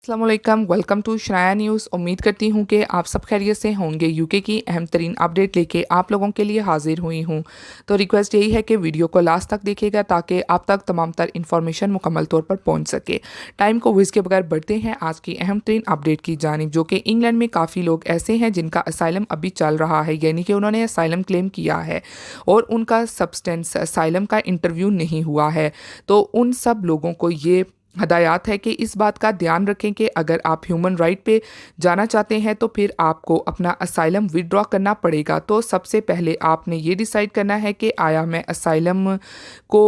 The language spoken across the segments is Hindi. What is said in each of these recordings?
अस्सलामुअलैकुम, वेलकम टू शनाया न्यूज़। उम्मीद करती हूँ कि आप सब खैरियत से होंगे। यूके की अहम तरीन अपडेट लेके आप लोगों के लिए हाजिर हुई हूँ। तो रिक्वेस्ट यही है कि वीडियो को लास्ट तक देखिएगा ताकि आप तक तमाम तर इन्फॉर्मेशन मुकम्मल तौर पर पहुँच सके। टाइम को वेस्ट के बगैर बढ़ते हैं आज की अहम तरीन अपडेट की जानिब, जो कि इंग्लैंड में काफ़ी लोग ऐसे हैं जिनका असाइलम अभी चल रहा है, यानी कि उन्होंने असाइलम क्लेम किया है और उनका सब्सटेंस असाइलम का इंटरव्यू नहीं हुआ है। तो उन सब लोगों को ये हदायत है कि इस बात का ध्यान रखें कि अगर आप ह्यूमन राइट पे जाना चाहते हैं तो फिर आपको अपना असाइलम विदड्रॉ करना पड़ेगा। तो सबसे पहले आपने ये डिसाइड करना है कि आया मैं असाइलम को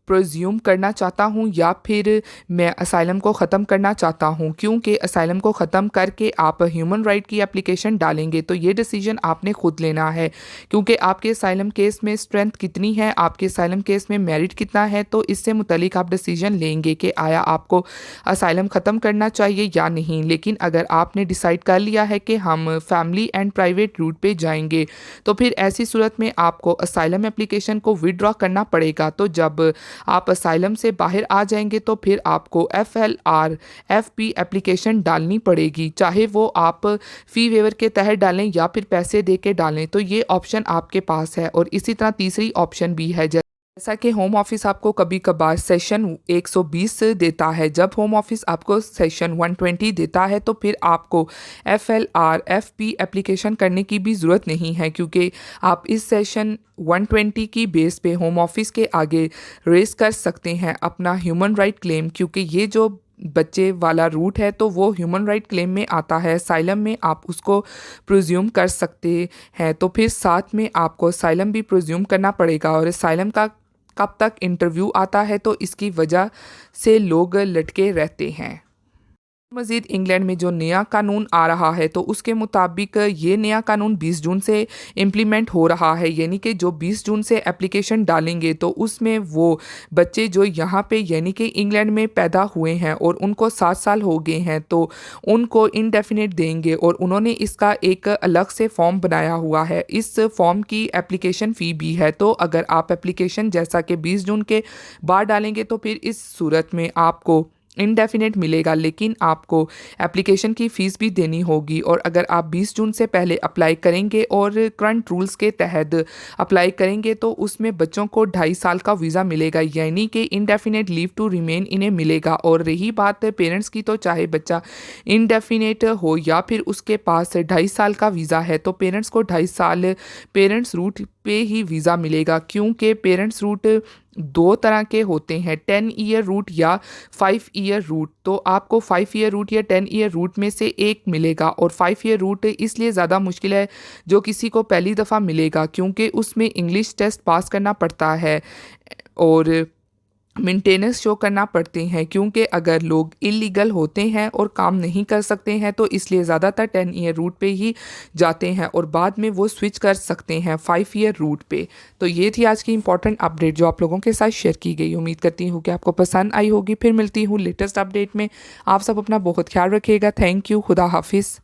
प्रोज्यूम करना चाहता हूँ या फिर मैं असाइलम को ख़त्म करना चाहता हूँ, क्योंकि असाइलम को ख़त्म करके आप ह्यूमन राइट की एप्लीकेशन डालेंगे तो ये डिसीजन आपने खुद लेना है, क्योंकि आपके असाइलम केस में स्ट्रेंथ कितनी है, आपके असाइलम केस में मेरिट कितना है, तो इससे मुतलिक आप डिसीजन लेंगे कि आया आपको असाइलम ख़त्म करना चाहिए या नहीं। लेकिन अगर आपने डिसाइड कर लिया है कि हम फैमिली एंड प्राइवेट रूट पे जाएंगे तो फिर ऐसी सूरत में आपको असाइलम एप्लीकेशन को विदड्रॉ करना पड़ेगा। तो जब आप असाइलम से बाहर आ जाएंगे तो फिर आपको FLR-FP एप्लीकेशन डालनी पड़ेगी, चाहे वो आप फ़ी वेवर के तहत डालें या फिर पैसे दे के डालें। तो ये ऑप्शन आपके पास है। और इसी तरह तीसरी ऑप्शन भी है, जैसा कि होम ऑफिस आपको कभी कभार सेशन 120 देता है। जब होम ऑफिस आपको सेशन 120 देता है तो फिर आपको FLR-FP एप्लीकेशन करने की भी ज़रूरत नहीं है, क्योंकि आप इस सेशन 120 की बेस पे होम ऑफिस के आगे रेस कर सकते हैं अपना ह्यूमन राइट क्लेम, क्योंकि ये जो बच्चे वाला रूट है तो वो ह्यूमन राइट क्लेम में आता है। साइलम में आप उसको प्रोज्यूम कर सकते हैं, तो फिर साथ में आपको साइलम भी प्रोज्यूम करना पड़ेगा। और साइलम का कब तक इंटरव्यू आता है तो इसकी वजह से लोग लटके रहते हैं। मज़ीद इंग्लैंड में जो नया कानून आ रहा है तो उसके मुताबिक ये नया कानून 20 जून से इम्प्लीमेंट हो रहा है, यानी कि जो 20 जून से एप्लीकेशन डालेंगे तो उसमें वो बच्चे जो यहाँ पे यानी कि इंग्लैंड में पैदा हुए हैं और उनको 7 साल हो गए हैं तो उनको इंडेफिनिट देंगे। और उन्होंने इसका एक अलग से फॉर्म बनाया हुआ है। इस फॉर्म की एप्लीकेशन फ़ी भी है। तो अगर आप एप्लीकेशन जैसा कि 20 जून के बाद डालेंगे तो फिर इस सूरत में आपको इनडेफिनेट मिलेगा, लेकिन आपको एप्लीकेशन की फ़ीस भी देनी होगी। और अगर आप 20 जून से पहले अप्लाई करेंगे और करंट रूल्स के तहत अप्लाई करेंगे तो उसमें बच्चों को 2.5 साल का वीज़ा मिलेगा, यानी कि इनडेफिनेट लीव टू रिमेन इन्हें मिलेगा। और रही बात पेरेंट्स की, तो चाहे बच्चा इनडेफिनेट हो या फिर उसके पास 2.5 साल का वीज़ा है तो पेरेंट्स को 2.5 साल पेरेंट्स रूट पे ही वीज़ा मिलेगा, क्योंकि पेरेंट्स रूट 2 तरह के होते हैं, 10 ईयर रूट या 5 ईयर रूट। तो आपको 5 ईयर रूट या 10 ईयर रूट में से एक मिलेगा। और 5 ईयर रूट इसलिए ज़्यादा मुश्किल है जो किसी को पहली दफ़ा मिलेगा, क्योंकि उसमें इंग्लिश टेस्ट पास करना पड़ता है और मेंटेनेंस शो करना पड़ते हैं, क्योंकि अगर लोग इलीगल होते हैं और काम नहीं कर सकते हैं तो इसलिए ज़्यादातर 10 ईयर रूट पे ही जाते हैं और बाद में वो स्विच कर सकते हैं 5 ईयर रूट पे। तो ये थी आज की इंपॉर्टेंट अपडेट जो आप लोगों के साथ शेयर की गई। उम्मीद करती हूँ कि आपको पसंद आई होगी। फिर मिलती हूँ लेटेस्ट अपडेट में। आप सब अपना बहुत ख्याल रखिएगा। Thank you. खुदा हाफिज़।